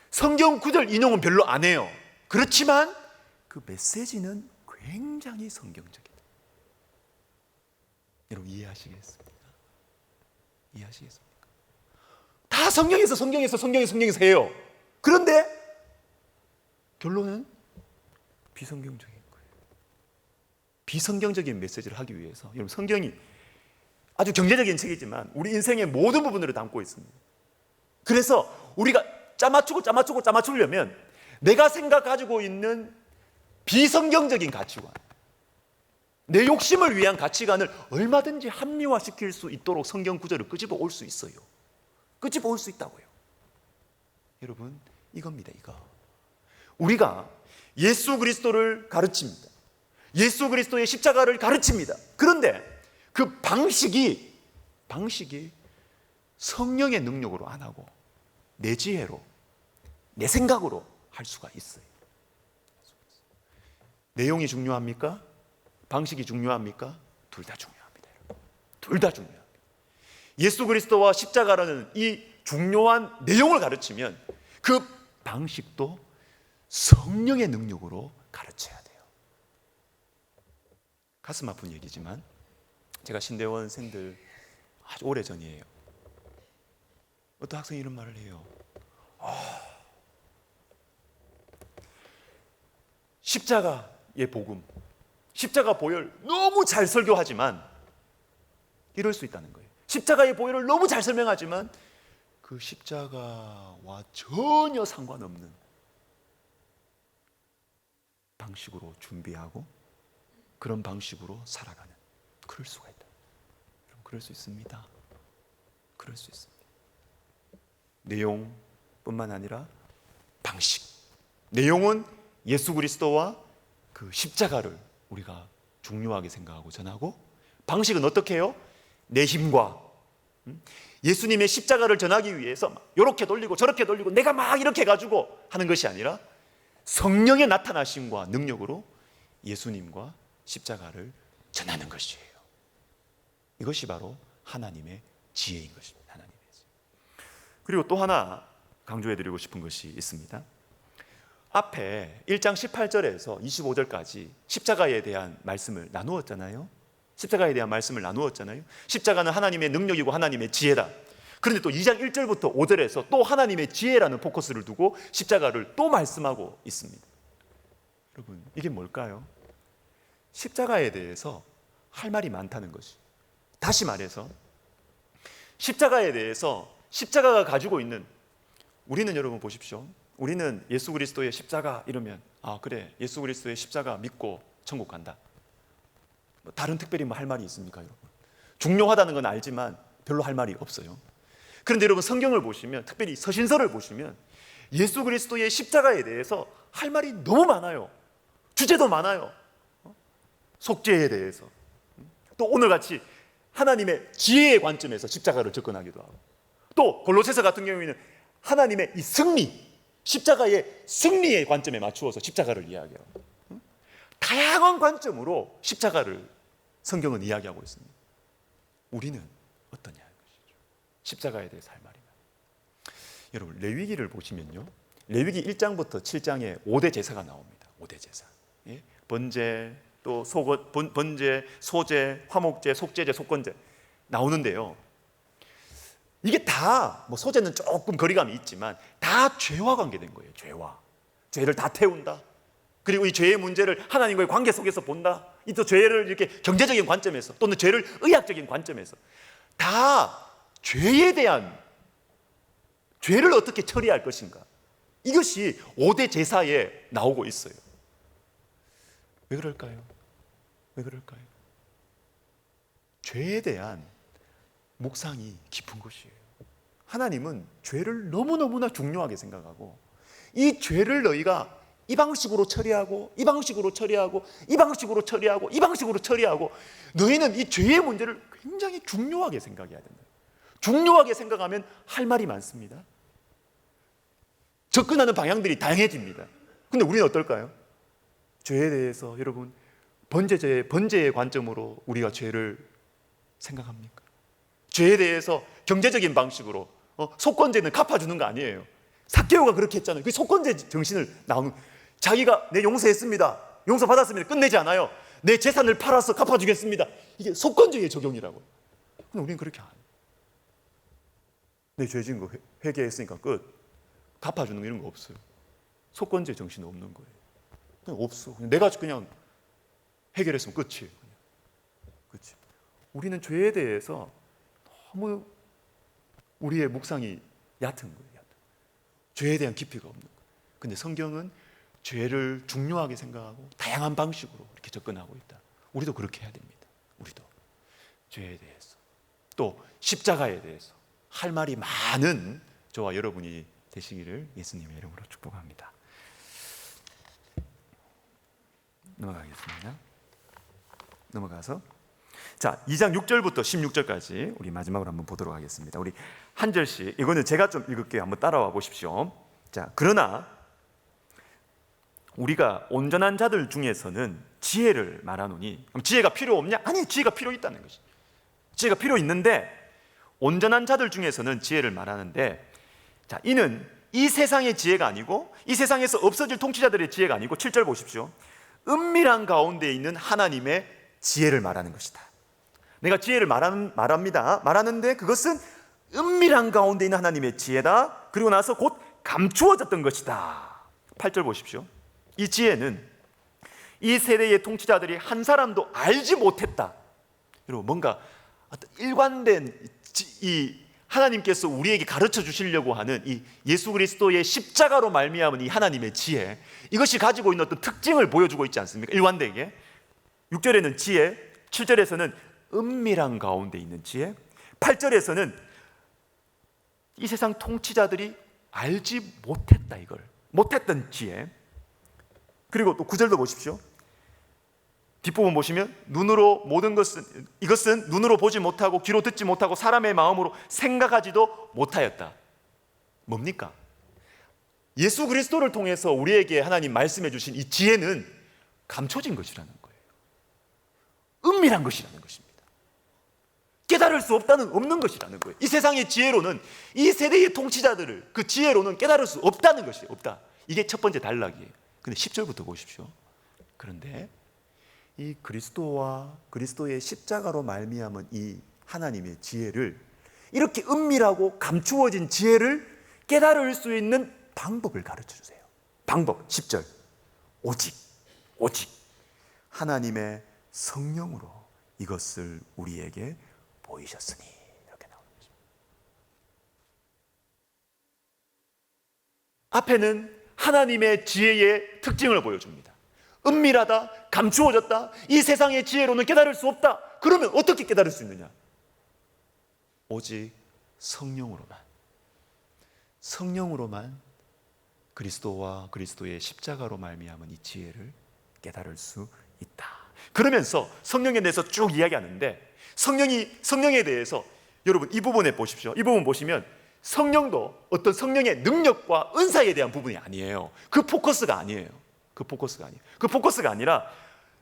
성경 구절 인용은 별로 안 해요. 그렇지만 그 메시지는 굉장히 성경적이다. 여러분 이해하시겠습니까? 이해하시겠습니까? 다 성경에서 해요. 그런데 결론은 비성경적인 거예요. 비성경적인 메시지를 하기 위해서, 여러분 성경이 아주 경제적인 책이지만 우리 인생의 모든 부분을 담고 있습니다. 그래서 우리가 짜맞추려면 내가 가지고 있는 비성경적인 가치관, 내 욕심을 위한 가치관을 얼마든지 합리화시킬 수 있도록 성경 구절을 끄집어 올 수 있어요. 끄집어 올 수 있다고요. 여러분 이겁니다. 이거 우리가 예수 그리스도를 가르칩니다. 예수 그리스도의 십자가를 가르칩니다. 그런데 그 방식이 성령의 능력으로 안 하고 내 지혜로, 내 생각으로 할 수가 있어요. 내용이 중요합니까? 방식이 중요합니까? 둘 다 중요합니다. 둘 다 중요합니다. 예수 그리스도와 십자가라는 이 중요한 내용을 가르치면 그 방식도 성령의 능력으로 가르쳐야 돼요. 가슴 아픈 얘기지만 제가 신대원생들 아주 오래전이에요. 어떤 학생이 이런 말을 해요. 십자가의 복음, 십자가 보혈 너무 잘 설교하지만 이럴 수 있다는 거예요. 십자가의 보혈을 너무 잘 설명하지만 그 십자가와 전혀 상관없는 방식으로 준비하고 그런 방식으로 살아가는, 그럴 수가 있다. 여러분 그럴 수 있습니다. 그럴 수 있습니다. 내용뿐만 아니라 방식. 내용은 예수 그리스도와 그 십자가를 우리가 중요하게 생각하고 전하고, 방식은 어떻게 해요? 내 힘과 예수님의 십자가를 전하기 위해서 이렇게 돌리고 저렇게 돌리고 내가 막 이렇게 해가지고 하는 것이 아니라 성령의 나타나심과 능력으로 예수님과 십자가를 전하는 것이에요. 이것이 바로 하나님의 지혜인 것입니다. 하나님의 지혜. 그리고 또 하나 강조해드리고 싶은 것이 있습니다. 앞에 1장 18절에서 25절까지 십자가에 대한 말씀을 나누었잖아요. 십자가는 하나님의 능력이고 하나님의 지혜다. 그런데 또 2장 1절부터 5절에서 또 하나님의 지혜라는 포커스를 두고 십자가를 또 말씀하고 있습니다. 여러분 이게 뭘까요? 십자가에 대해서 할 말이 많다는 것이, 다시 말해서 십자가에 대해서 십자가가 가지고 있는, 우리는 여러분 보십시오. 우리는 예수 그리스도의 십자가 이러면 그래 예수 그리스도의 십자가 믿고 천국 간다. 다른 특별히 할 말이 있습니까? 여러분 중요하다는 건 알지만 별로 할 말이 없어요. 그런데 여러분 성경을 보시면, 특별히 서신서를 보시면 예수 그리스도의 십자가에 대해서 할 말이 너무 많아요. 주제도 많아요. 속죄에 대해서, 또 오늘같이 하나님의 지혜의 관점에서 십자가를 접근하기도 하고, 또 골로새서 같은 경우에는 하나님의 이 승리, 십자가의 승리의 관점에 맞추어서 십자가를 이야기하고, 다양한 관점으로 십자가를 성경은 이야기하고 있습니다. 우리는 어떠냐 것이죠. 십자가에 대해서 할 말이다. 여러분 레위기를 보시면요, 레위기 1장부터 7장에 5대 제사가 나옵니다. 5대 제사. 번제, 또 번제, 소제, 화목제, 속죄제, 속건제 나오는데요. 이게 다 소제는 조금 거리감이 있지만 다 죄와 관계된 거예요. 죄를 다 태운다. 그리고 이 죄의 문제를 하나님과의 관계 속에서 본다. 또 죄를 이렇게 경제적인 관점에서, 또는 죄를 의학적인 관점에서 다 죄에 대한 죄를 어떻게 처리할 것인가? 이것이 5대 제사에 나오고 있어요. 왜 그럴까요? 왜 그럴까요? 죄에 대한 묵상이 깊은 것이에요. 하나님은 죄를 너무너무나 중요하게 생각하고, 이 죄를 너희가 이 방식으로 처리하고, 이 방식으로 처리하고, 이 방식으로 처리하고, 이 방식으로 처리하고, 너희는 이 죄의 문제를 굉장히 중요하게 생각해야 된다. 중요하게 생각하면 할 말이 많습니다. 접근하는 방향들이 다양해집니다. 근데 우리는 어떨까요? 죄에 대해서 여러분, 번제의 관점으로 우리가 죄를 생각합니까? 죄에 대해서 경제적인 방식으로, 속건제는 갚아주는 거 아니에요. 삭개오가 그렇게 했잖아요. 그 속건제 정신을 나오는, 자기가 내 용서했습니다, 용서받았습니다, 끝내지 않아요. 내 재산을 팔아서 갚아주겠습니다. 이게 속건제의 적용이라고. 근데 우리는 그렇게 안 해요. 내 죄 지은 거 회개했으니까 끝, 갚아주는 거 이런 거 없어요. 속건제 정신은 없는 거예요. 그냥 없어. 내가 그냥 해결했으면 끝이에요. 그렇지. 우리는 죄에 대해서 너무 우리의 묵상이 얕은 거예요. 죄에 대한 깊이가 없는 거예요. 근데 성경은 죄를 중요하게 생각하고 다양한 방식으로 이렇게 접근하고 있다. 우리도 그렇게 해야 됩니다. 우리도 죄에 대해서, 또 십자가에 대해서 할 말이 많은 저와 여러분이 되시기를 예수님의 이름으로 축복합니다. 넘어가겠습니다. 넘어가서 자, 2장 6절부터 16절까지 우리 마지막으로 한번 보도록 하겠습니다. 우리 한 절씩, 이거는 제가 좀 읽을게요. 한번 따라와 보십시오. 자, 그러나 우리가 온전한 자들 중에서는 지혜를 말하노니, 그럼 지혜가 필요 없냐? 아니, 지혜가 필요 있다는 것이. 지혜가 필요 있는데 온전한 자들 중에서는 지혜를 말하는데, 자, 이는 이 세상의 지혜가 아니고, 이 세상에서 없어질 통치자들의 지혜가 아니고, 7절 보십시오. 은밀한 가운데 있는 하나님의 지혜를 말하는 것이다. 내가 지혜를 말합니다. 말하는데 그것은 은밀한 가운데 있는 하나님의 지혜다. 그리고 나서 곧 감추어졌던 것이다. 8절 보십시오. 이 지혜는 이 세대의 통치자들이 한 사람도 알지 못했다. 여러분, 뭔가 어떤 일관된 이 하나님께서 우리에게 가르쳐 주시려고 하는 이 예수 그리스도의 십자가로 말미암은 이 하나님의 지혜, 이것이 가지고 있는 어떤 특징을 보여주고 있지 않습니까? 일관되게. 6절에는 지혜, 7절에서는 은밀한 가운데 있는 지혜, 8절에서는 이 세상 통치자들이 알지 못했다, 이걸 못했던 지혜. 그리고 또 9절도 보십시오. 뒷부분 보시면 눈으로 모든 것은, 이것은 눈으로 보지 못하고 귀로 듣지 못하고 사람의 마음으로 생각하지도 못하였다. 뭡니까? 예수 그리스도를 통해서 우리에게 하나님 말씀해 주신 이 지혜는 감춰진 것이라는 거예요. 은밀한 것이라는 것입니다. 깨달을 수 없는 것이라는 거예요. 이 세상의 지혜로는, 이 세대의 통치자들을 그 지혜로는 깨달을 수 없다는 것이에요. 없다. 이게 첫 번째 단락이에요. 근데 10절부터 보십시오. 그런데 이 그리스도와 그리스도의 십자가로 말미암은 이 하나님의 지혜를, 이렇게 은밀하고 감추어진 지혜를 깨달을 수 있는 방법을 가르쳐 주세요. 방법 10절. 오직 하나님의 성령으로 이것을 우리에게 보이셨으니, 이렇게 나오는 것입니다. 앞에는 하나님의 지혜의 특징을 보여줍니다. 은밀하다, 감추어졌다, 이 세상의 지혜로는 깨달을 수 없다. 그러면 어떻게 깨달을 수 있느냐? 오직 성령으로만 그리스도와 그리스도의 십자가로 말미암은 이 지혜를 깨달을 수 있다. 그러면서 성령에 대해서 쭉 이야기하는데, 성령에 대해서 여러분 이 부분에 보십시오. 이 부분 보시면 성령도 어떤 성령의 능력과 은사에 대한 부분이 아니에요. 그 포커스가 아니라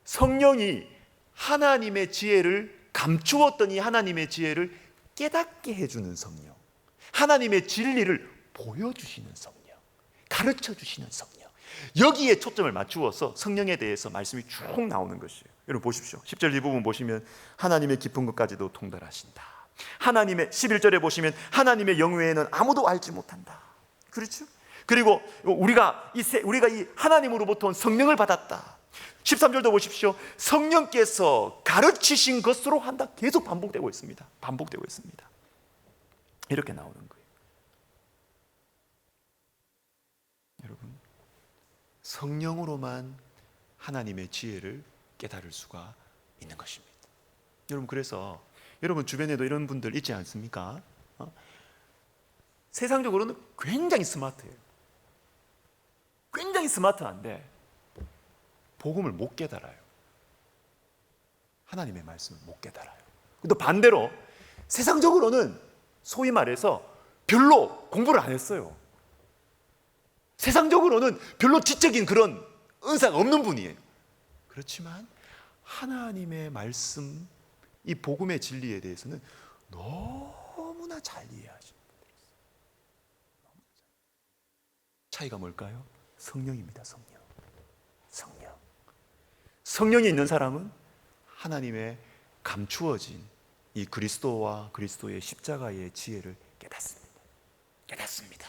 성령이 하나님의 지혜를 감추었던 이 하나님의 지혜를 깨닫게 해주는 성령, 하나님의 진리를 보여주시는 성령, 가르쳐주시는 성령, 여기에 초점을 맞추어서 성령에 대해서 말씀이 쭉 나오는 것이에요. 여러분 보십시오. 10절 이 부분 보시면 하나님의 깊은 것까지도 통달하신다. 하나님의 11절에 보시면 하나님의 영외에는 아무도 알지 못한다. 그렇죠? 그리고 우리가 이 하나님으로부터 온 성령을 받았다. 13절도 보십시오. 성령께서 가르치신 것으로 한다. 계속 반복되고 있습니다. 이렇게 나오는 거예요. 성령으로만 하나님의 지혜를 깨달을 수가 있는 것입니다. 여러분, 그래서 여러분 주변에도 이런 분들 있지 않습니까? 세상적으로는 굉장히 스마트해요. 굉장히 스마트한데 복음을 못 깨달아요. 하나님의 말씀을 못 깨달아요. 또 반대로 세상적으로는 소위 말해서 별로 공부를 안 했어요. 세상적으로는 별로 지적인 그런 은사가 없는 분이에요. 그렇지만 하나님의 말씀, 이 복음의 진리에 대해서는 너무나 잘 이해하십니다. 차이가 뭘까요? 성령입니다. 성령이 있는 사람은 하나님의 감추어진 이 그리스도와 그리스도의 십자가의 지혜를 깨닫습니다.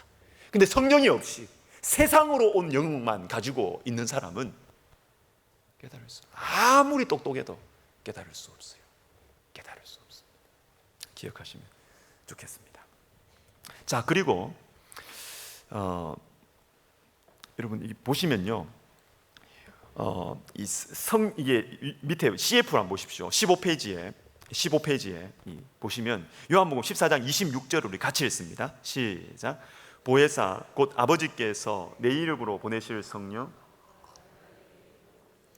근데 성령이 없이 세상으로 온 영만 가지고 있는 사람은 아무리 똑똑해도 깨달을 수 없어요. 기억하시면 좋겠습니다. 자, 그리고 여러분 보시면요, 이게 밑에 CF를 한번 보십시오. 15페이지에 보시면 요한복음 14장 26절을 우리 같이 읽습니다. 시작. 보혜사 곧 아버지께서 내 이름으로 보내실 성령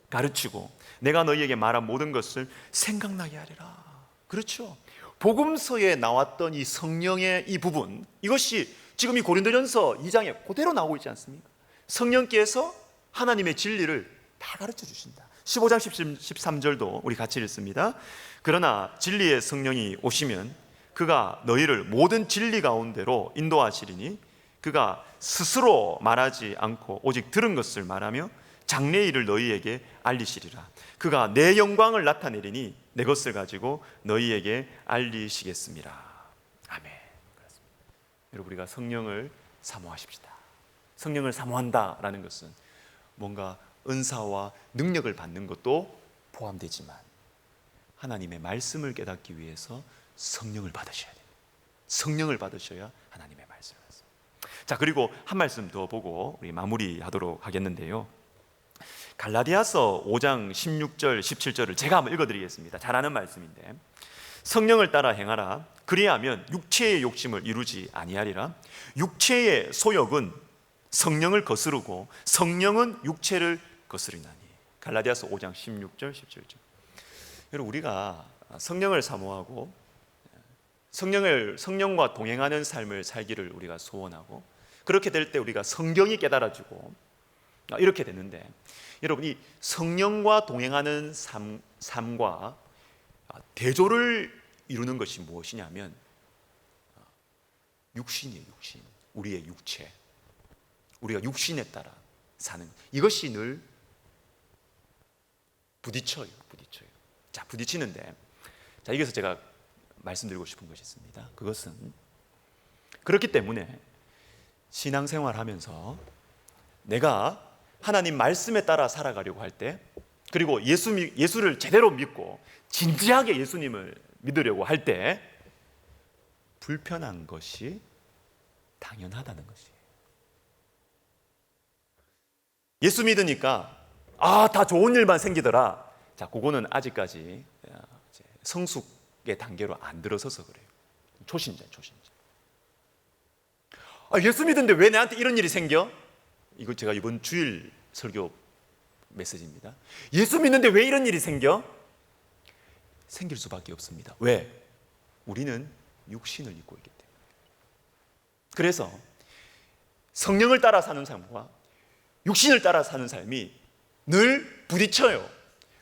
가르치고 내가 너희에게 말한 모든 것을 생각나게 하리라. 그렇죠. 복음서에 나왔던 이 성령의 이 부분, 이것이 지금 이 고린도전서 2장에 그대로 나오고 있지 않습니까? 성령께서 하나님의 진리를 다 가르쳐 주신다. 15장 13절도 우리 같이 읽습니다. 그러나 진리의 성령이 오시면 그가 너희를 모든 진리 가운데로 인도하시리니 그가 스스로 말하지 않고 오직 들은 것을 말하며 장래 일을 너희에게 알리시리라. 그가 내 영광을 나타내리니 내 것을 가지고 너희에게 알리시겠습니다. 아멘. 그렇습니다. 여러분, 우리가 성령을 사모하십시다. 성령을 사모한다라는 것은 뭔가 은사와 능력을 받는 것도 포함되지만 하나님의 말씀을 깨닫기 위해서 성령을 받으셔야 돼요. 성령을 받으셔야 하나님의 말씀을 하세요. 자, 그리고 한 말씀 더 보고 우리 마무리하도록 하겠는데요, 갈라디아서 5장 16절 17절을 제가 한번 읽어드리겠습니다. 잘 아는 말씀인데, 성령을 따라 행하라. 그리하면 육체의 욕심을 이루지 아니하리라. 육체의 소욕은 성령을 거스르고 성령은 육체를 거스르나니. 갈라디아서 5장 16절 17절. 여러분, 우리가 성령을 사모하고 성령과 동행하는 삶을 살기를 우리가 소원하고, 그렇게 될 때 우리가 성경이 깨달아지고 이렇게 되는데, 여러분, 이 성령과 동행하는 삶과 대조를 이루는 것이 무엇이냐면 육신이에요. 우리의 육체, 우리가 육신에 따라 사는, 이것이 늘 부딪혀요. 자, 부딪히는데, 자, 여기서 제가 말씀드리고 싶은 것이 있습니다. 그것은 그렇기 때문에 신앙생활 하면서 내가 하나님 말씀에 따라 살아가려고 할 때, 그리고 예수를 제대로 믿고 진지하게 예수님을 믿으려고 할 때 불편한 것이 당연하다는 것이에요. 예수 믿으니까 다 좋은 일만 생기더라. 자, 그거는 아직까지 성숙의 단계로 안 들어서서 그래요. 초신자. 예수 믿는데 왜 나한테 이런 일이 생겨? 이거 제가 이번 주일 설교 메시지입니다. 예수 믿는데 왜 이런 일이 생겨? 생길 수밖에 없습니다. 왜? 우리는 육신을 입고 있기 때문에. 그래서 성령을 따라 사는 삶과 육신을 따라 사는 삶이 늘 부딪혀요.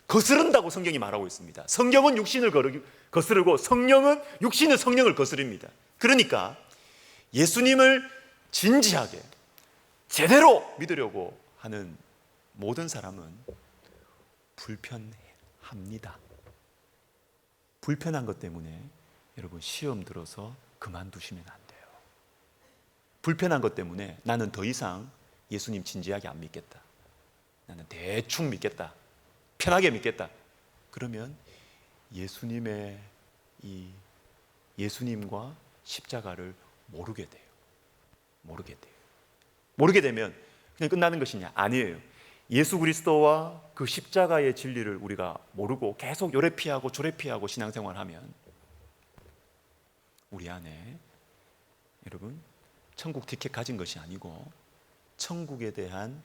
거스른다고 성경이 말하고 있습니다. 성경은 육신을 거스르고 육신은 성령을 거스릅니다. 그러니까 예수님을 진지하게 제대로 믿으려고 하는 모든 사람은 불편합니다. 불편한 것 때문에 여러분, 시험 들어서 그만두시면 안 돼요. 불편한 것 때문에 나는 더 이상 예수님 진지하게 안 믿겠다, 나는 대충 믿겠다, 편하게 믿겠다, 그러면 예수님과 십자가를 모르게 돼요. 모르게 되면 그냥 끝나는 것이냐? 아니에요. 예수 그리스도와 그 십자가의 진리를 우리가 모르고 계속 요래 피하고 저래 피하고 신앙생활하면 우리 안에 여러분 천국 티켓 가진 것이 아니고 천국에 대한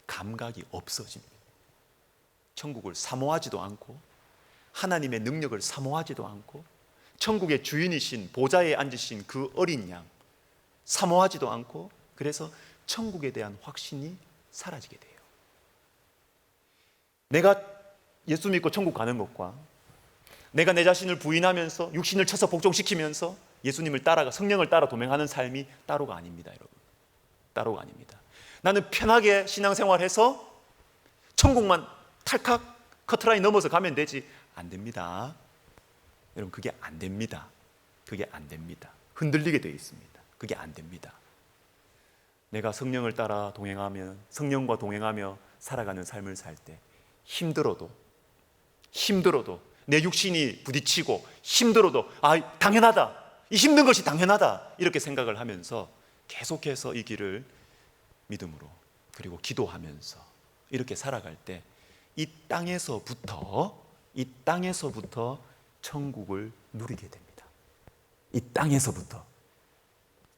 감각이 없어집니다. 천국을 사모하지도 않고 하나님의 능력을 사모하지도 않고 천국의 주인이신 보좌에 앉으신 그 어린 양 사모하지도 않고, 그래서 천국에 대한 확신이 사라지게 돼요. 내가 예수 믿고 천국 가는 것과 내가 내 자신을 부인하면서 육신을 쳐서 복종시키면서 예수님을 따라가 성령을 따라 도맹하는 삶이 따로가 아닙니다. 여러분, 따로가 아닙니다. 나는 편하게 신앙생활해서 천국만 탈칵 커트라인 넘어서 가면 되지. 안 됩니다. 여러분, 그게 안 됩니다. 그게 안 됩니다. 흔들리게 되어 있습니다. 그게 안 됩니다. 내가 성령을 따라 동행하면, 성령과 동행하며 살아가는 삶을 살 때 힘들어도 내 육신이 부딪히고 힘들어도 당연하다, 이 힘든 것이 당연하다, 이렇게 생각을 하면서 계속해서 이 길을 믿음으로 그리고 기도하면서 이렇게 살아갈 때 이 땅에서부터 천국을 누리게 됩니다. 이 땅에서부터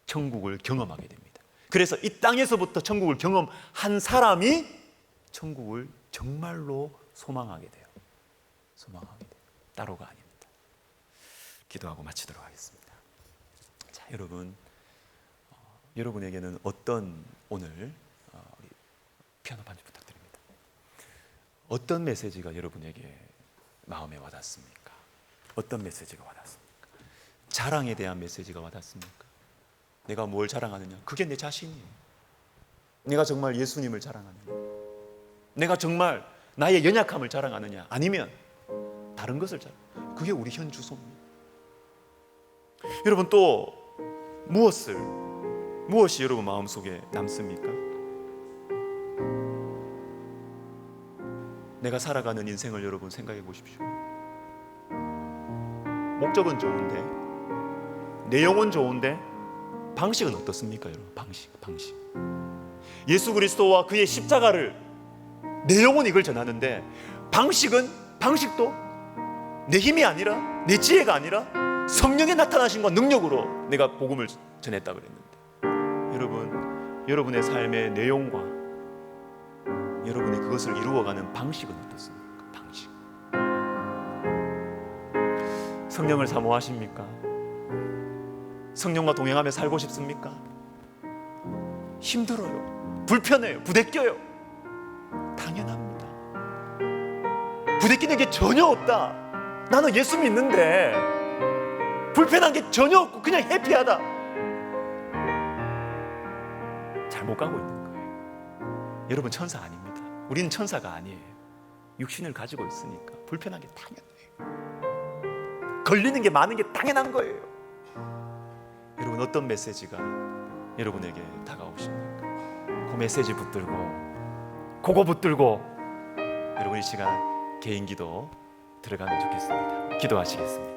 천국을 경험하게 됩니다. 그래서 이 땅에서부터 천국을 경험한 사람이 천국을 정말로 소망하게 돼요. 소망하게 돼요. 따로가 아닙니다. 기도하고 마치도록 하겠습니다. 자, 여러분에게는 어떤 오늘 우리 피아노 반주 부탁드립니다. 어떤 메시지가 여러분에게 마음에 와닿습니까? 어떤 메시지가 와닿습니까? 자랑에 대한 메시지가 와닿습니까? 내가 뭘 자랑하느냐? 그게 내 자신이에요. 내가 정말 예수님을 자랑하느냐? 내가 정말 나의 연약함을 자랑하느냐? 아니면 다른 것을 자랑하느냐? 그게 우리 현 주소입니다. 여러분, 또 무엇이 여러분 마음속에 남습니까? 내가 살아가는 인생을 여러분 생각해 보십시오. 목적은 좋은데, 내용은 좋은데 방식은 어떻습니까? 여러분, 방식. 예수 그리스도와 그의 십자가를, 내용은 이걸 전하는데 방식도 내 힘이 아니라, 내 지혜가 아니라 성령의 나타나심과 능력으로 내가 복음을 전했다 그랬는데, 여러분의 삶의 내용과 여러분이 그것을 이루어가는 방식은 어떻습니까? 방식. 성령을 사모하십니까? 성령과 동행하며 살고 싶습니까? 힘들어요. 불편해요. 부대껴요. 당연합니다. 부대끼는 게 전혀 없다. 나는 예수 믿는데 불편한 게 전혀 없고 그냥 해피하다. 잘못 가고 있는 거예요. 여러분, 천사 아닙니다. 우리는 천사가 아니에요. 육신을 가지고 있으니까 불편한 게 당연해요. 걸리는 게 많은 게 당연한 거예요. 여러분, 어떤 메시지가 여러분에게 다가오십니까? 그 메시지 붙들고, 그거 붙들고 여러분 이 시간 개인 기도 들어가면 좋겠습니다. 기도하시겠습니다.